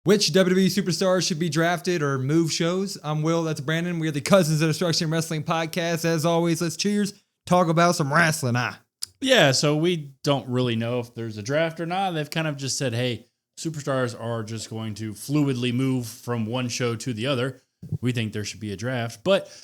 Which WWE superstars should be drafted or move shows? I'm Will, that's Brandon. We are the Cousins of Destruction Wrestling Podcast. As always, let's cheers, talk about some wrestling. Yeah, so we don't really know if there's a draft or not. They've kind of just said, hey, superstars are just going to fluidly move from one show to the other. We think there should be a draft. But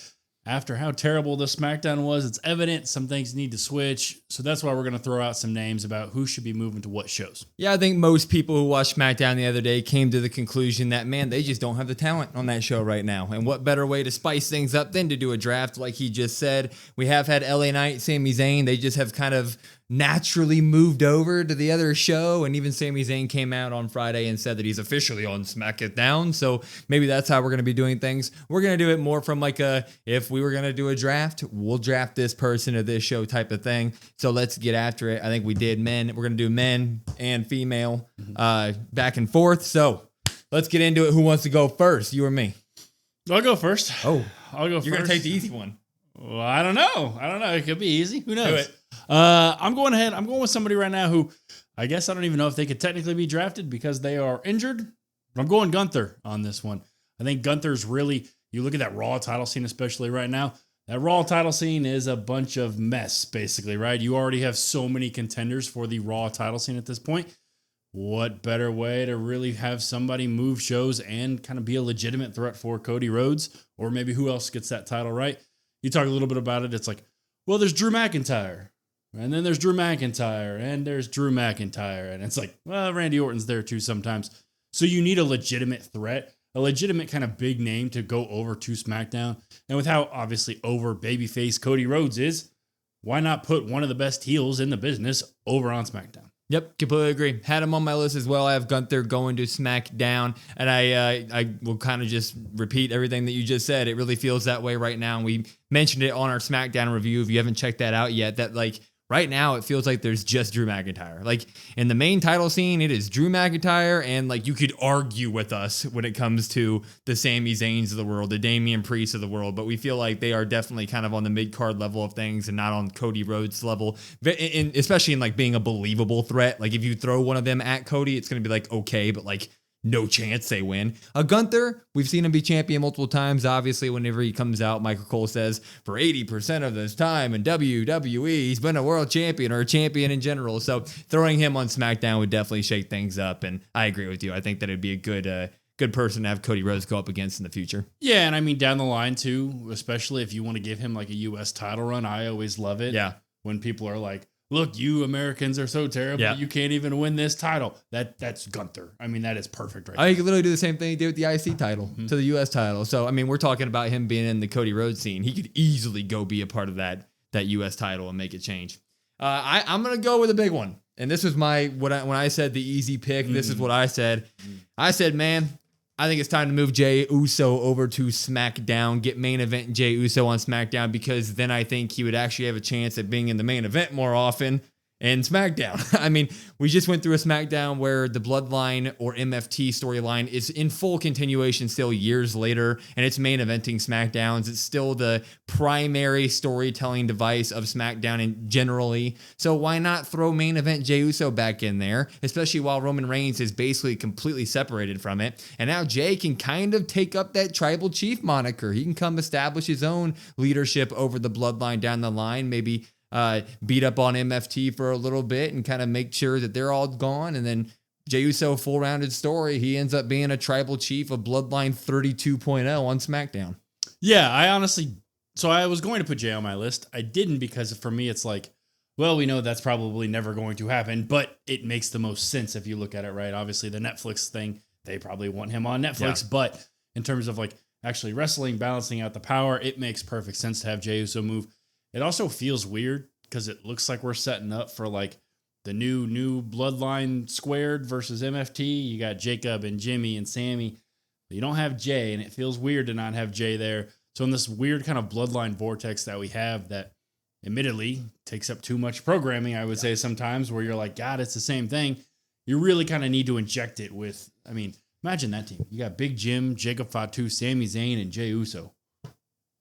after how terrible the SmackDown was, it's evident some things need to switch. So that's why we're going to throw out some names about who should be moving to what shows. Yeah, I think most people who watched SmackDown the other day came to the conclusion that, man, they just don't have the talent on that show right now. And what better way to spice things up than to do a draft like he just said. We have had LA Knight, Sami Zayn. They just have kind of naturally moved over to the other show. And even Sami Zayn came out on Friday and said that he's officially on SmackDown. So maybe that's how we're going to be doing things. We're going to do it more from like if we were going to do a draft, we'll draft this person to this show type of thing. So let's get after it. I think we did men. We're going to do men and female back and forth. So let's get into it. Who wants to go first? You or me? I'll go first. Oh, I'll go first. You're going to take the easy one. Well, I don't know. It could be easy. Who knows? Do it. I'm going ahead. I'm going with somebody right now who I guess I don't even know if they could technically be drafted because they are injured. But I'm going Gunther on this one. I think Gunther's really, you look at that Raw title scene, especially right now, that Raw title scene is a bunch of mess, basically, right? You already have so many contenders for the Raw title scene at this point. What better way to really have somebody move shows and kind of be a legitimate threat for Cody Rhodes? Or maybe who else gets that title, right? You talk a little bit about it. It's like, well, there's Drew McIntyre. And then there's Drew McIntyre. And there's Drew McIntyre. And it's like, well, Randy Orton's there too sometimes. So you need a legitimate threat, a legitimate kind of big name to go over to SmackDown. And with how obviously over babyface Cody Rhodes is, why not put one of the best heels in the business over on SmackDown? Yep, completely agree. Had him on my list as well. I have Gunther going to SmackDown, and I will kind of just repeat everything that you just said. It really feels that way right now, and we mentioned it on our SmackDown review. If you haven't checked that out yet, that like right now it feels like there's just Drew McIntyre. Like in the main title scene, it is Drew McIntyre, and like you could argue with us when it comes to the Sami Zayns of the world, the Damian Priests of the world, but we feel like they are definitely kind of on the mid-card level of things and not on Cody Rhodes' level, especially in like being a believable threat. Like if you throw one of them at Cody, it's going to be like, okay, but like no chance they win. Gunther, we've seen him be champion multiple times. Obviously, whenever he comes out, Michael Cole says for 80% of his time in WWE, he's been a world champion or a champion in general. So throwing him on SmackDown would definitely shake things up. And I agree with you. I think that it'd be a good person to have Cody Rhodes go up against in the future. Yeah, and I mean down the line too, especially if you want to give him like a U.S. title run, I always love it. Yeah. When people are like, look, you Americans are so terrible. Yeah. You can't even win this title. That's Gunther. I mean, that is perfect right I could literally do the same thing he did with the IC title to the US title. So, I mean, we're talking about him being in the Cody Rhodes scene. He could easily go be a part of that US title and make it change. I'm going to go with a big one. And this was when I said the easy pick, this is what I said. I said, man, I think it's time to move Jey Uso over to SmackDown, get main event Jey Uso on SmackDown, because then I think he would actually have a chance at being in the main event more often in SmackDown. I mean, we just went through a SmackDown where the Bloodline or MFT storyline is in full continuation still years later, and it's main eventing SmackDowns. It's still the primary storytelling device of SmackDown and generally. So why not throw main event Jey Uso back in there, especially while Roman Reigns is basically completely separated from it. And now Jey can kind of take up that tribal chief moniker. He can come establish his own leadership over the Bloodline down the line, maybe beat up on MFT for a little bit and kind of make sure that they're all gone. And then Jey Uso, full rounded story, he ends up being a tribal chief of Bloodline 32.0 on SmackDown. Yeah, I was going to put Jey on my list. I didn't because for me, it's like, well, we know that's probably never going to happen, but it makes the most sense if you look at it, right? Obviously the Netflix thing, they probably want him on Netflix, but in terms of like actually wrestling, balancing out the power, it makes perfect sense to have Jey Uso move. It also feels weird because it looks like we're setting up for like the new Bloodline squared versus MFT. You got Jacob and Jimmy and Sammy. But you don't have Jey, and it feels weird to not have Jey there. So in this weird kind of Bloodline vortex that we have that admittedly takes up too much programming, I would say sometimes, where you're like, God, it's the same thing. You really kind of need to inject it with, I mean, imagine that team. You got Big Jim, Jacob Fatu, Sami Zayn, and Jey Uso.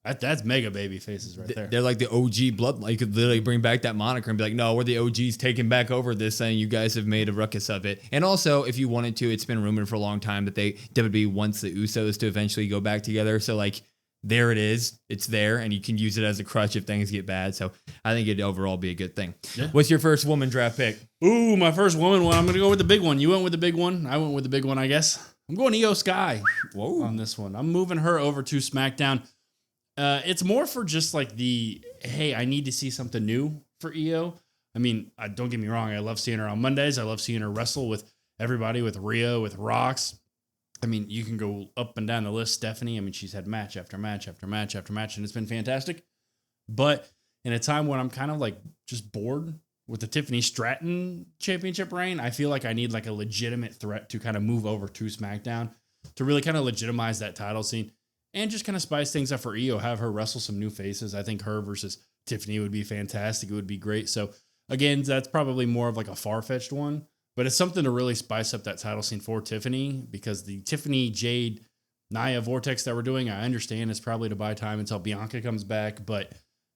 That's mega baby faces right there. They're like the OG bloodline. You could literally bring back that moniker and be like, no, we're the OGs taking back over this thing. You guys have made a ruckus of it. And also, if you wanted to, it's been rumored for a long time that WWE wants the Usos to eventually go back together. So like, there it is. It's there, and you can use it as a crutch if things get bad. So I think it'd overall be a good thing. Yeah. What's your first woman draft pick? Ooh, my first woman one. I'm going to go with the big one. You went with the big one. I went with the big one, I guess. I'm going Iyo Sky on this one. I'm moving her over to SmackDown. It's more for just like hey, I need to see something new for Iyo. I mean, don't get me wrong. I love seeing her on Mondays. I love seeing her wrestle with everybody, with Rhea, with Rox. I mean, you can go up and down the list. Stephanie, I mean, she's had match after match after match after match, and it's been fantastic. But in a time when I'm kind of like just bored with the Tiffany Stratton championship reign, I feel like I need like a legitimate threat to kind of move over to SmackDown to really kind of legitimize that title scene and just kind of spice things up for Iyo, have her wrestle some new faces. I think her versus Tiffany would be fantastic. It would be great. So again, that's probably more of like a far-fetched one. But it's something to really spice up that title scene for Tiffany, because the Tiffany, Jade, Nia Vortex that we're doing, I understand it's probably to buy time until Bianca comes back, but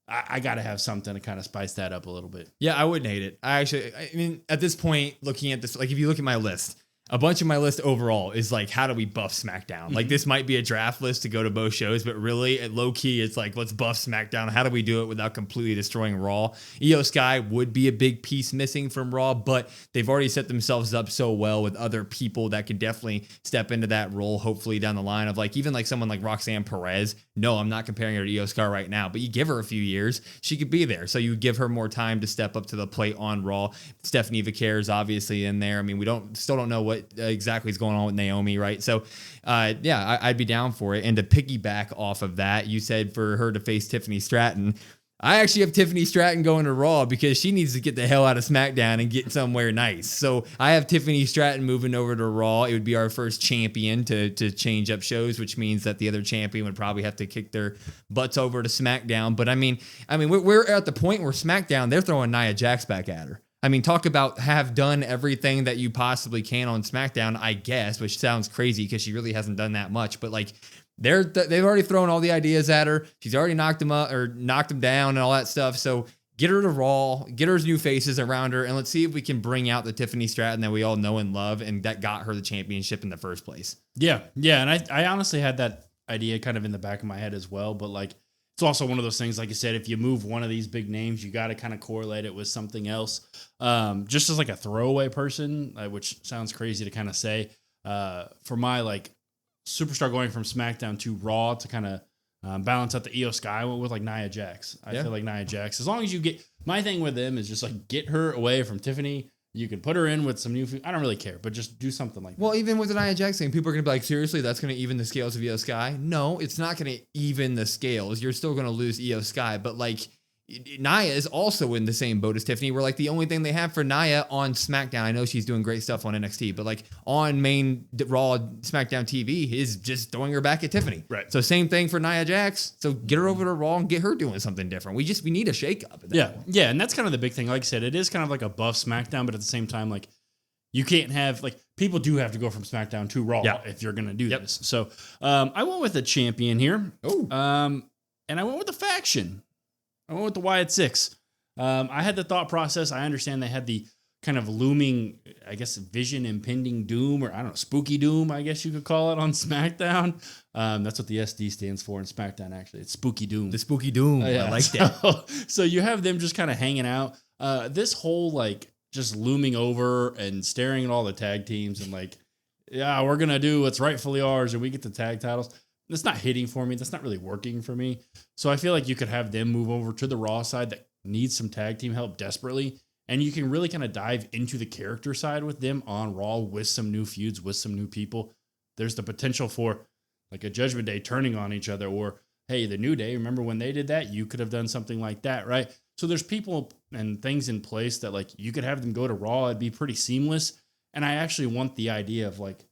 I got to have something to kind of spice that up a little bit. Yeah, I wouldn't hate it. I mean, at this point, looking at this, like if you look at my list, a bunch of my list overall is like, how do we buff SmackDown? Mm-hmm. Like this might be a draft list to go to both shows, but really at low key, it's like, let's buff SmackDown. How do we do it without completely destroying Raw? Iyo Sky would be a big piece missing from Raw, but they've already set themselves up so well with other people that can definitely step into that role, hopefully down the line of like, even like someone like Roxanne Perez. No, I'm not comparing her to Iyo Sky right now, but you give her a few years, she could be there. So you give her more time to step up to the plate on Raw. Stephanie Vaquer is obviously in there. I mean, still don't know what exactly is going on with Naomi, right? So, I'd be down for it. And to piggyback off of that, you said for her to face Tiffany Stratton. I actually have Tiffany Stratton going to Raw because she needs to get the hell out of SmackDown and get somewhere nice. So I have Tiffany Stratton moving over to Raw. It would be our first champion to change up shows, which means that the other champion would probably have to kick their butts over to SmackDown. But I mean, we're at the point where SmackDown, they're throwing Nia Jax back at her. I mean, talk about have done everything that you possibly can on SmackDown, I guess, which sounds crazy because she really hasn't done that much. But like, they've already thrown all the ideas at her. She's already knocked them up or knocked them down and all that stuff. So get her to Raw, get her new faces around her, and let's see if we can bring out the Tiffany Stratton that we all know and love, and that got her the championship in the first place. Yeah, and I honestly had that idea kind of in the back of my head as well. But like, it's also one of those things, like you said, if you move one of these big names, you got to kind of correlate it with something else. Just as like a throwaway person, which sounds crazy to kind of say, for my like superstar going from SmackDown to Raw to kind of balance out the Iyo Sky, I went with like Nia Jax. I feel like Nia Jax, as long as you get, my thing with them is just like get her away from Tiffany. You can put her in with some new food. I don't really care, but just do something like that. Well, even with the Nia Jax thing, people are going to be like, seriously, that's going to even the scales of Iyo Sky? No, it's not going to even the scales. You're still going to lose Iyo Sky, but like, Nia is also in the same boat as Tiffany. We're like the only thing they have for Nia on SmackDown. I know she's doing great stuff on NXT, but like on main Raw SmackDown TV is just throwing her back at Tiffany. Right. So same thing for Nia Jax. So get her over to Raw and get her doing something different. We need a shakeup. Yeah, and that's kind of the big thing. Like I said, it is kind of like a buff SmackDown, but at the same time, like you can't have like people do have to go from SmackDown to Raw if you're going to do this. So I went with a champion here. And I went with a faction. I went with the Wyatt Sicks. I had the thought process. I understand they had the kind of looming, I guess, vision impending doom, or I don't know, spooky doom, I guess you could call it on SmackDown. That's what the SD stands for in SmackDown, actually. It's spooky doom. The spooky doom. I like that. So you have them just kind of hanging out. This whole, like, just looming over and staring at all the tag teams and like, yeah, we're going to do what's rightfully ours and we get the tag titles. That's not hitting for me. That's not really working for me. So I feel like you could have them move over to the Raw side that needs some tag team help desperately. And you can really kind of dive into the character side with them on Raw with some new feuds, with some new people. There's the potential for like a Judgment Day turning on each other, or, hey, the New Day, remember when they did that? You could have done something like that, right? So there's people and things in place that like you could have them go to Raw. It'd be pretty seamless. And I actually want the idea of like,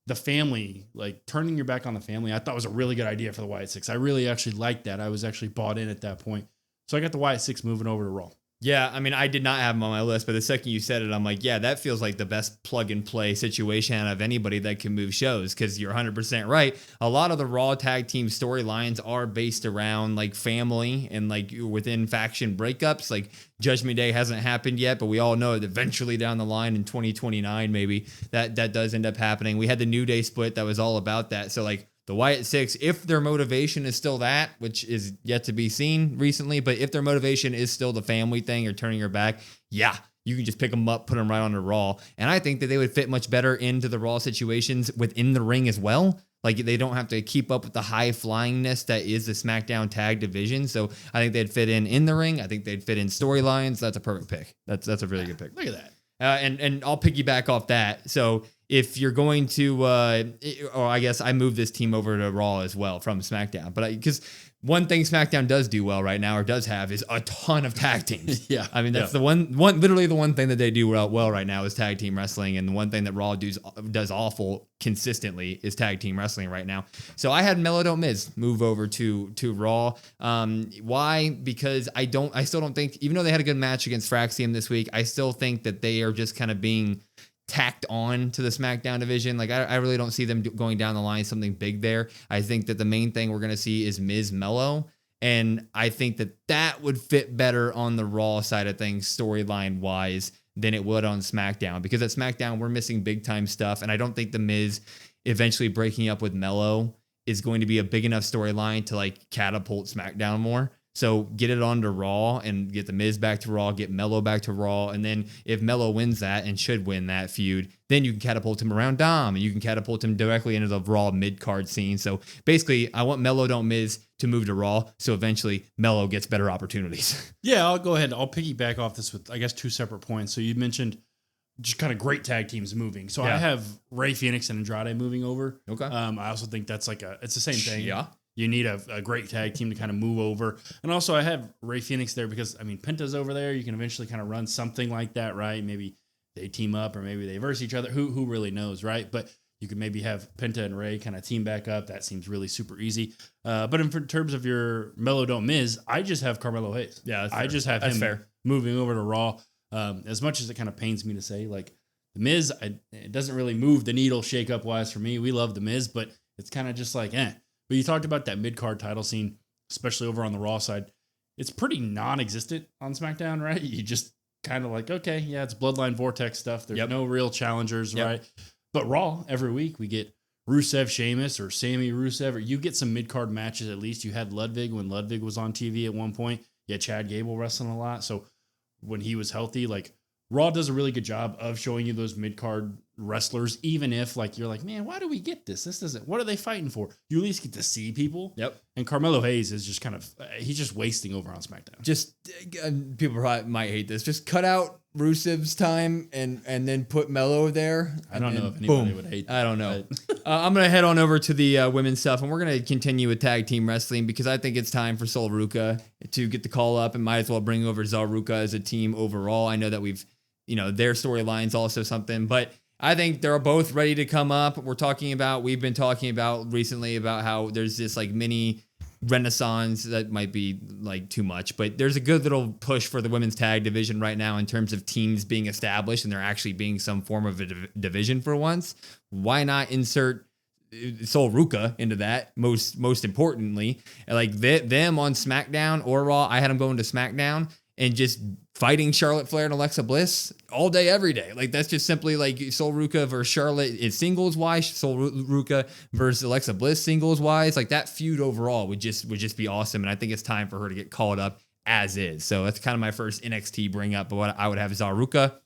the family, like turning your back on the family, I thought was a really good idea for the Wyatt Sicks. I really actually liked that. I was actually bought in at that point. So I got the Wyatt Sicks moving over to Raw. Yeah, I mean, I did not have him on my list, but the second you said it, I'm like, yeah, that feels like the best plug and play situation out of anybody that can move shows, because you're 100% right. A lot of the Raw tag team storylines are based around like family and like within faction breakups. Like Judgment Day hasn't happened yet, but we all know that eventually down the line in 2029, maybe that does end up happening. We had the New Day split that was all about that. So like, the Wyatt Sicks, if their motivation is still that, which is yet to be seen recently, but if their motivation is still the family thing or turning your back, yeah, you can just pick them up, put them right on the Raw. And I think that they would fit much better into the Raw situations within the ring as well. Like they don't have to keep up with the high flyingness that is the SmackDown tag division. So I think they'd fit in the ring. I think they'd fit in storylines. That's a perfect pick. That's a really good pick. Look at that. And I'll piggyback off that. So if you're going to, or I guess I moved this team over to Raw as well from SmackDown, but because one thing SmackDown does do well right now, or does have, is a ton of tag teams. Yeah. I mean, that's the literally the one thing that they do well right now is tag team wrestling. And the one thing that Raw does awful consistently is tag team wrestling right now. So I had Melo Don't Miz move over to Raw. Why? Because I still don't think, even though they had a good match against Fraxium this week, I still think that they are just kind of being tacked on to the SmackDown division. Like I really don't see them going down the line something big there. I think that the main thing we're going to see is Miz Melo. And I think that would fit better on the Raw side of things storyline wise than it would on SmackDown, because at SmackDown we're missing big time stuff. And I don't think the Miz eventually breaking up with Melo is going to be a big enough storyline to like catapult SmackDown more. So get it on to Raw and get the Miz back to Raw, get Melo back to Raw. And then if Melo wins that and should win that feud, then you can catapult him around Dom and you can catapult him directly into the Raw mid-card scene. So basically, I want Melo Don't Miz to move to Raw. So eventually Melo gets better opportunities. Yeah, I'll go ahead. I'll piggyback off this with, I guess, two separate points. So you mentioned just kind of great tag teams moving. So I have Rey Fenix and Andrade moving over. Okay. I also think that's it's the same thing. Yeah. You need a great tag team to kind of move over. And also I have Rey Fenix there because, I mean, Penta's over there. You can eventually kind of run something like that, right? Maybe they team up or maybe they verse each other. Who really knows, right? But you could maybe have Penta and Rey kind of team back up. That seems really super easy. But in terms of your Melo Don't Miz, I just have Carmelo Hayes. Yeah, I just have him moving over to Raw. As much as it kind of pains me to say, like, the Miz, it doesn't really move the needle shake-up wise for me. We love the Miz, but it's kind of just like, But you talked about that mid-card title scene, especially over on the Raw side. It's pretty non-existent on SmackDown, right? You just kind of like, okay, yeah, it's Bloodline Vortex stuff. There's no real challengers, right? But Raw, every week, we get Rusev Sheamus or Sammy Rusev, or you get some mid-card matches at least. You had Ludwig when Ludwig was on TV at one point. You had Chad Gable wrestling a lot. So when he was healthy, like, Raw does a really good job of showing you those mid-card wrestlers, even if like you're like, man, why do we get this? This doesn't, what are they fighting for? You at least get to see people. Yep. And Carmelo Hayes is just kind of, he's just wasting over on SmackDown. Just, people probably might hate this. Just cut out Rusev's time and then put Melo there. I don't know if anybody would hate that. I don't know. I'm going to head on over to the women's stuff, and we're going to continue with tag team wrestling because I think it's time for Sol Ruca to get the call up and might as well bring over Zaruca as a team overall. I know that their storyline's also something, but I think they're both ready to come up. We've been talking about recently about how there's this like mini renaissance that might be like too much, but there's a good little push for the women's tag division right now in terms of teams being established and there actually being some form of a division for once. Why not insert Sol Ruca into that? Most importantly, like them on SmackDown or Raw. I had them going to SmackDown and just fighting Charlotte Flair and Alexa Bliss all day, every day. Like, that's just simply like Sol Ruca versus Charlotte is singles wise, Sol Ruca versus Alexa Bliss singles wise. Like, that feud overall would just be awesome. And I think it's time for her to get called up as is. So that's kind of my first NXT bring up. But what I would have is Zaruca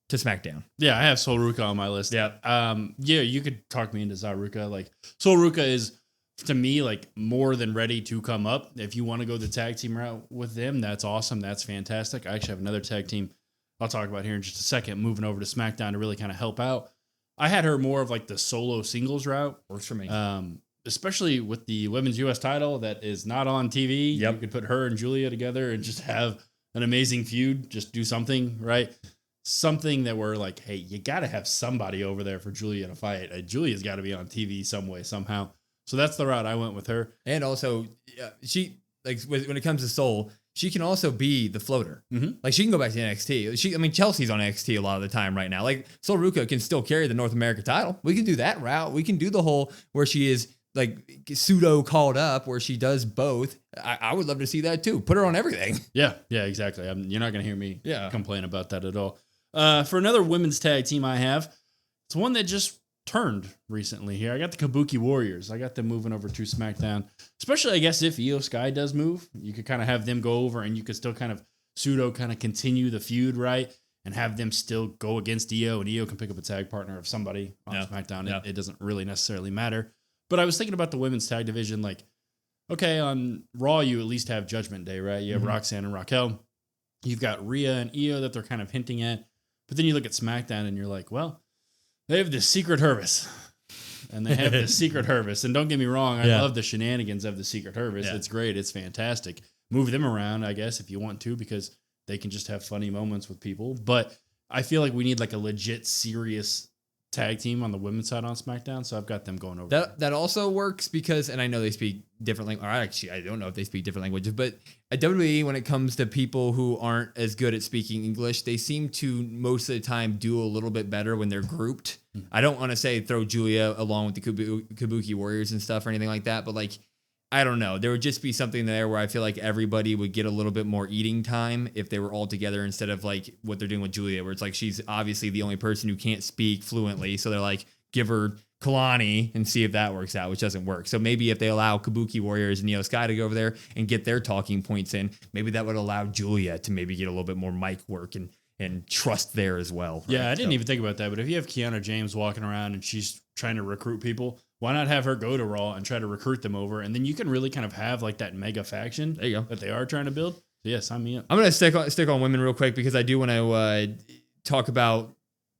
to SmackDown. Yeah, I have Sol Ruca on my list. Yeah. You could talk me into Zaruca. Like, Sol Ruca is, to me, like, more than ready to come up. If you want to go the tag team route with them, that's awesome. That's fantastic. I actually have another tag team I'll talk about here in just a second, moving over to SmackDown to really kind of help out. I had her more of like the solo singles route. Works for me. Especially with the women's US title that is not on TV. Yep. You could put her and Julia together and just have an amazing feud. Just do something, right? Something that we're like, hey, you got to have somebody over there for Julia to fight. Julia's got to be on TV some way, somehow. So that's the route I went with her. And also, she, like, when it comes to Sol, she can also be the floater. Like she can go back to NXT. Chelsea's on NXT a lot of the time right now. Like Ruca can still carry the North America title. We can do that route. We can do the whole where she is like pseudo called up where she does both. I would love to see that too. Put her on everything. Yeah, exactly. You're not going to hear me complain about that at all. For another women's tag team I have, it's one that just turned recently here. I got the Kabuki Warriors. I got them moving over to SmackDown. Especially, I guess, if Iyo Sky does move, you could kind of have them go over and you could still kind of continue the feud, right? And have them still go against Iyo, and Iyo can pick up a tag partner of somebody on SmackDown. It doesn't really necessarily matter. But I was thinking about the women's tag division, like, okay, on Raw, you at least have Judgment Day, right? You have Roxanne and Raquel. You've got Rhea and Iyo that they're kind of hinting at. But then you look at SmackDown and you're like, well, they have the Secret Service. And they have the Secret Service. And don't get me wrong, I love the shenanigans of the Secret Service. Yeah. It's great. It's fantastic. Move them around, I guess, if you want to, because they can just have funny moments with people. But I feel like we need like a legit, serious tag team on the women's side on SmackDown. So I've got them going over. That also works because, and I know they speak different languages. Actually, I don't know if they speak different languages, but at WWE, when it comes to people who aren't as good at speaking English, they seem to most of the time do a little bit better when they're grouped. I don't want to say throw Julia along with the Kabuki Warriors and stuff or anything like that, but like, I don't know. There would just be something there where I feel like everybody would get a little bit more eating time if they were all together instead of like what they're doing with Julia, where it's like she's obviously the only person who can't speak fluently. So they're like, give her Kalani and see if that works out, which doesn't work. So maybe if they allow Kabuki Warriors and Iyo Sky to go over there and get their talking points in, maybe that would allow Julia to maybe get a little bit more mic work and trust there as well. Right? Yeah, I didn't even think about that. But if you have Kiana James walking around and she's trying to recruit people, why not have her go to Raw and try to recruit them over? And then you can really kind of have like that mega faction there you go. That they are trying to build. So yeah, sign me up. I'm going to stick on women real quick because I do want to talk about,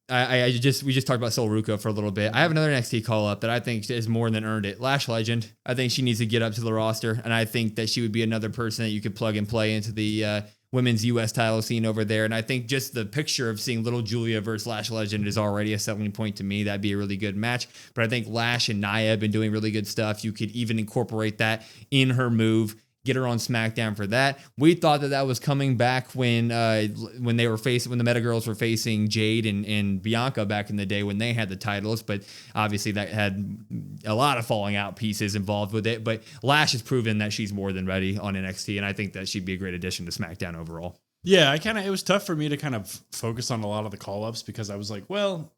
we just talked about Ruca for a little bit. I have another NXT call up that I think is more than earned it. Lash Legend. I think she needs to get up to the roster. And I think that she would be another person that you could plug and play into the women's U.S. title scene over there. And I think just the picture of seeing little Julia versus Lash Legend is already a selling point to me. That'd be a really good match. But I think Lash and Nia have been doing really good stuff. You could even incorporate that in her move. Get her on SmackDown for that. We thought that was coming back when the Meta Girls were facing Jade and Bianca back in the day when they had the titles, but obviously that had a lot of falling out pieces involved with it. But Lash has proven that she's more than ready on NXT, and I think that she'd be a great addition to SmackDown overall. Yeah, it was tough for me to kind of focus on a lot of the call-ups because I was like, well,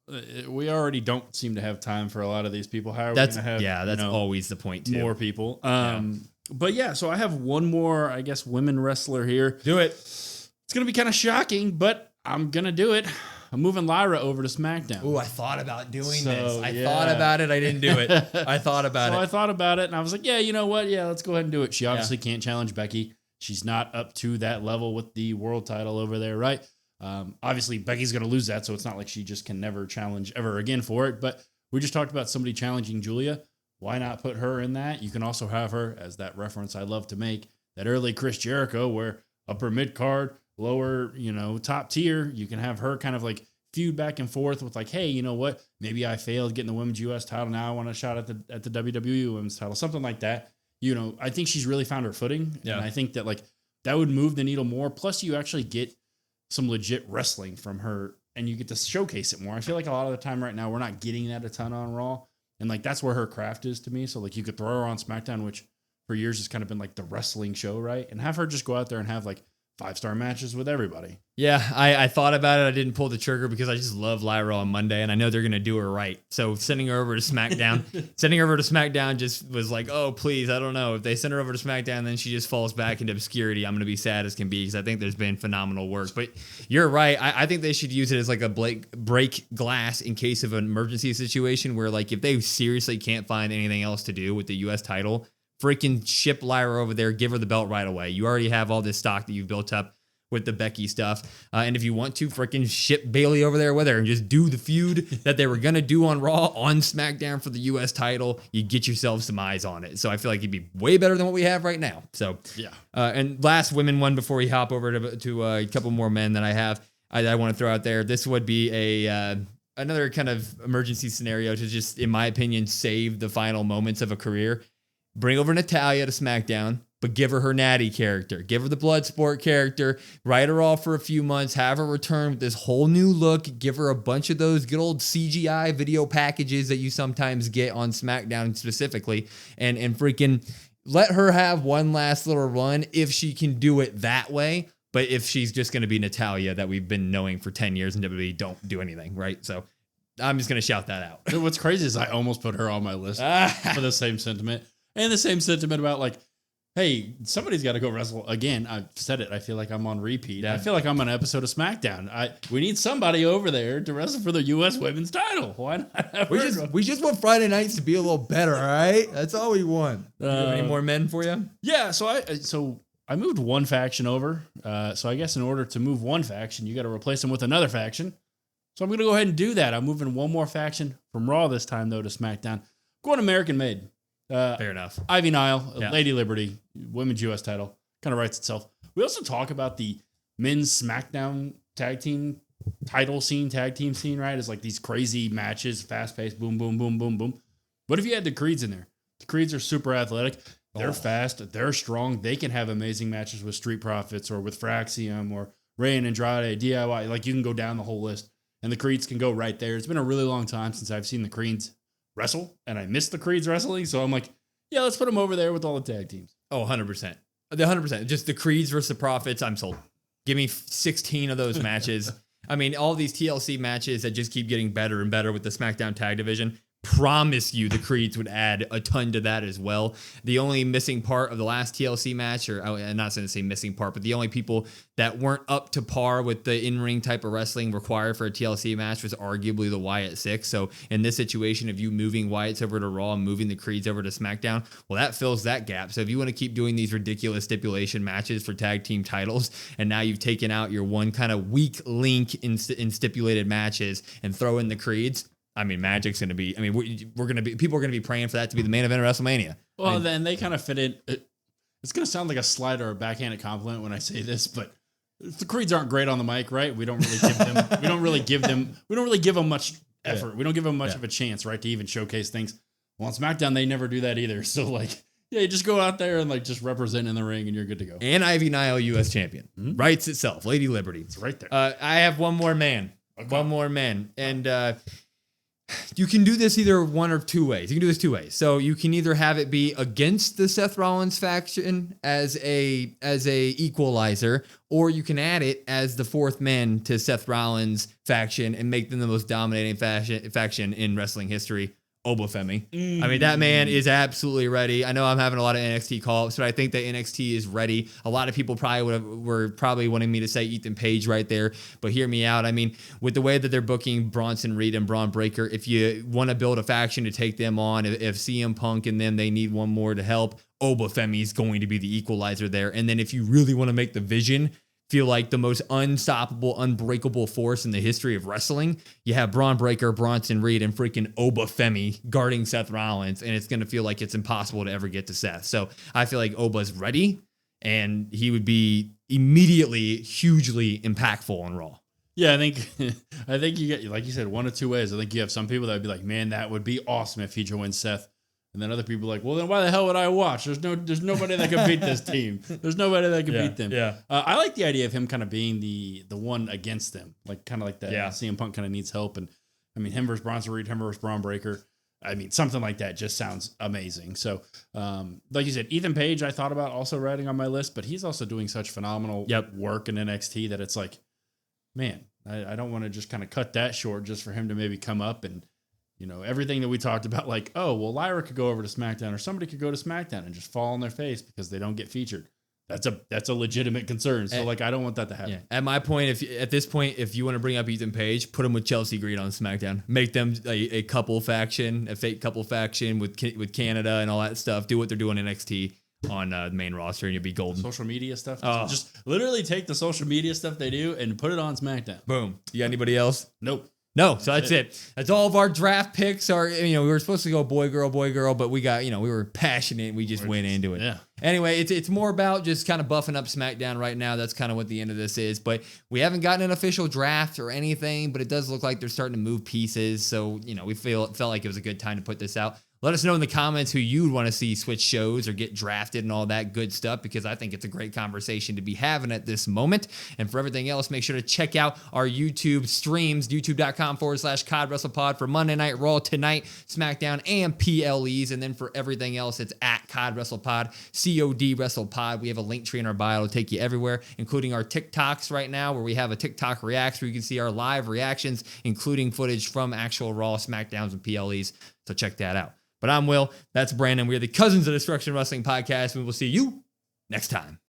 we already don't seem to have time for a lot of these people. How are we going to have that's always the point too. More people. But yeah, so I have one more, I guess, women wrestler here. Do it. It's going to be kind of shocking, but I'm going to do it. I'm moving Lyra over to SmackDown. Ooh, I thought about doing this. I thought about it. I didn't do it. I thought about it. I thought about it, and I was like, yeah, you know what? Yeah, let's go ahead and do it. She obviously can't challenge Becky. She's not up to that level with the world title over there, right? Obviously, Becky's going to lose that, so it's not like she just can never challenge ever again for it. But we just talked about somebody challenging Julia. Why not put her in that? You can also have her, as that reference I love to make, that early Chris Jericho where upper mid-card, lower, top tier, you can have her kind of like feud back and forth with like, hey, you know what? Maybe I failed getting the women's U.S. title. Now I want a shot at the WWE women's title, something like that. I think she's really found her footing. Yeah. And I think that like that would move the needle more. Plus you actually get some legit wrestling from her and you get to showcase it more. I feel like a lot of the time right now, we're not getting that a ton on Raw. And like, that's where her craft is to me. So like you could throw her on SmackDown, which for years has kind of been like the wrestling show, right? And have her just go out there and have like 5-star matches with everybody. Yeah, I thought about it. I didn't pull the trigger because I just love Lyra on Monday, and I know they're going to do her right. So sending her over to SmackDown, just was like, oh, please, I don't know. If they send her over to SmackDown, then she just falls back into obscurity. I'm going to be sad as can be because I think there's been phenomenal work. But you're right. I think they should use it as like a break glass in case of an emergency situation where like if they seriously can't find anything else to do with the U.S. title, freaking ship Lyra over there, give her the belt right away. You already have all this stock that you've built up with the Becky stuff. And if you want to freaking ship Bayley over there with her and just do the feud that they were going to do on Raw on SmackDown for the U.S. title, you get yourself some eyes on it. So I feel like it'd be way better than what we have right now. So, yeah. And last women one before we hop over to a couple more men that I have, I want to throw out there. This would be another kind of emergency scenario to just, in my opinion, save the final moments of a career. Bring over Natalya to SmackDown. but give her Natty character. Give her the Bloodsport character. Write her off for a few months. Have her return with this whole new look. Give her a bunch of those good old CGI video packages that you sometimes get on SmackDown specifically. And freaking let her have one last little run if she can do it that way. But if she's just going to be Natalya that we've been knowing for 10 years in WWE, don't do anything, right? So I'm just going to shout that out. What's crazy is I almost put her on my list for the same sentiment. And the same sentiment about like, hey, somebody's got to go wrestle again. I've said it. I feel like I'm on repeat. Yeah. I feel like I'm on an episode of SmackDown. We need somebody over there to wrestle for the U.S. Women's title. Why not? Have we just want Friday nights to be a little better, all right? That's all we want. Do you have any more men for you? Yeah. So I moved one faction over. So I guess in order to move one faction, you got to replace them with another faction. So I'm going to go ahead and do that. I'm moving one more faction from Raw this time though to SmackDown. Going American Made. Fair enough. Ivy Nile, Lady Liberty, Women's U.S. title, kind of writes itself. We also talk about the men's SmackDown tag team title scene, tag team scene, right? It's like these crazy matches, fast paced, boom, boom, boom, boom, boom. What if you had the Creeds in there? The Creeds are super athletic. They're fast. They're strong. They can have amazing matches with Street Profits or with Fraxium or Rey and Andrade, DIY. Like you can go down the whole list. And the Creeds can go right there. It's been a really long time since I've seen the Creeds wrestle, and I miss the Creeds wrestling. So I'm like, yeah, let's put them over there with all the tag teams. Oh, 100%. The 100%. Just the Creeds versus the Profits. I'm sold. Give me 16 of those matches. I mean, all these TLC matches that just keep getting better and better with the SmackDown tag division. Promise you the Creeds would add a ton to that as well. The only missing part of the last TLC match, or I'm not going to say missing part, but the only people that weren't up to par with the in-ring type of wrestling required for a TLC match was arguably the Wyatt Sicks. So in this situation of you moving Wyatt's over to Raw and moving the Creeds over to SmackDown, well, that fills that gap. So if you want to keep doing these ridiculous stipulation matches for tag team titles, and now you've taken out your one kind of weak link in stipulated matches and throw in the Creeds, I mean, Magic's going to be, we're going to be, people are going to be praying for that to be the main event of WrestleMania. Well, then they kind of fit in. It's going to sound like a slight or a backhanded compliment when I say this, but the Creeds aren't great on the mic, right? We don't really give them much effort. Yeah. We don't give them much of a chance, right? To even showcase things. Well, on SmackDown, they never do that either. So like, yeah, you just go out there and like just represent in the ring and you're good to go. And Ivy Nile, U.S. champion. Writes itself. Lady Liberty. It's right there. I have one more man. Okay. One more man. And, you can do this either one or two ways. You can do this two ways. So you can either have it be against the Seth Rollins faction as a equalizer, or you can add it as the fourth man to Seth Rollins faction and make them the most dominating faction in wrestling history. Oba Femi. I mean, that man is absolutely ready. I know I'm having a lot of NXT call-ups, but I think that NXT is ready. A lot of people were probably wanting me to say Ethan Page right there, but hear me out. I mean, with the way that they're booking Bronson Reed and Braun Breaker, if you want to build a faction to take them on, if CM Punk and them, they need one more to help, Oba Femi is going to be the equalizer there. And then if you really want to make the Vision feel like the most unstoppable, unbreakable force in the history of wrestling, you have Braun Breaker, Bronson Reed, and freaking Oba Femi guarding Seth Rollins, and it's going to feel like it's impossible to ever get to Seth. So I feel like Oba's ready, and he would be immediately hugely impactful on Raw. Yeah, I think you get, like you said, one of two ways. I think you have some people that would be like, man, that would be awesome if he joined Seth. And then other people are like, well, then why the hell would I watch? There's nobody that can beat this team. There's nobody that can beat them. Yeah. I like the idea of him kind of being the one against them, like kind of like that. Yeah. CM Punk kind of needs help, and I mean, him versus Bronson Reed, him versus Braun Breaker. I mean, something like that just sounds amazing. So, like you said, Ethan Page, I thought about also writing on my list, but he's also doing such phenomenal work in NXT that it's like, man, I don't want to just kind of cut that short just for him to maybe come up and, you know, everything that we talked about, like, oh, well, Lyra could go over to SmackDown, or somebody could go to SmackDown and just fall on their face because they don't get featured. That's a legitimate concern. So, like, I don't want that to happen. Yeah. At my point, at this point, if you want to bring up Ethan Page, put him with Chelsea Green on SmackDown. Make them a couple faction, a fake couple faction with Canada and all that stuff. Do what they're doing in NXT on the main roster, and you'll be golden. Social media stuff. Oh. Just literally take the social media stuff they do and put it on SmackDown. Boom. You got anybody else? Nope. No, so that's it. That's all of our draft picks. We were supposed to go boy, girl, but we got, we were passionate and we just went into it. Yeah. Anyway, it's more about just kind of buffing up SmackDown right now. That's kind of what the end of this is. But we haven't gotten an official draft or anything, but it does look like they're starting to move pieces. So, we felt like it was a good time to put this out. Let us know in the comments who you'd want to see switch shows or get drafted and all that good stuff, because I think it's a great conversation to be having at this moment. And for everything else, make sure to check out our YouTube streams, youtube.com/CODWrestlePod for Monday Night Raw tonight, SmackDown, and PLEs. And then for everything else, it's at CODWrestlePod, COD WrestlePod. We have a link tree in our bio to take you everywhere, including our TikToks right now, where we have a TikTok Reacts where you can see our live reactions, including footage from actual Raw, SmackDowns, and PLEs. So check that out. But I'm Will. That's Brandon. We are the Cousins of Destruction Wrestling Podcast. We will see you next time.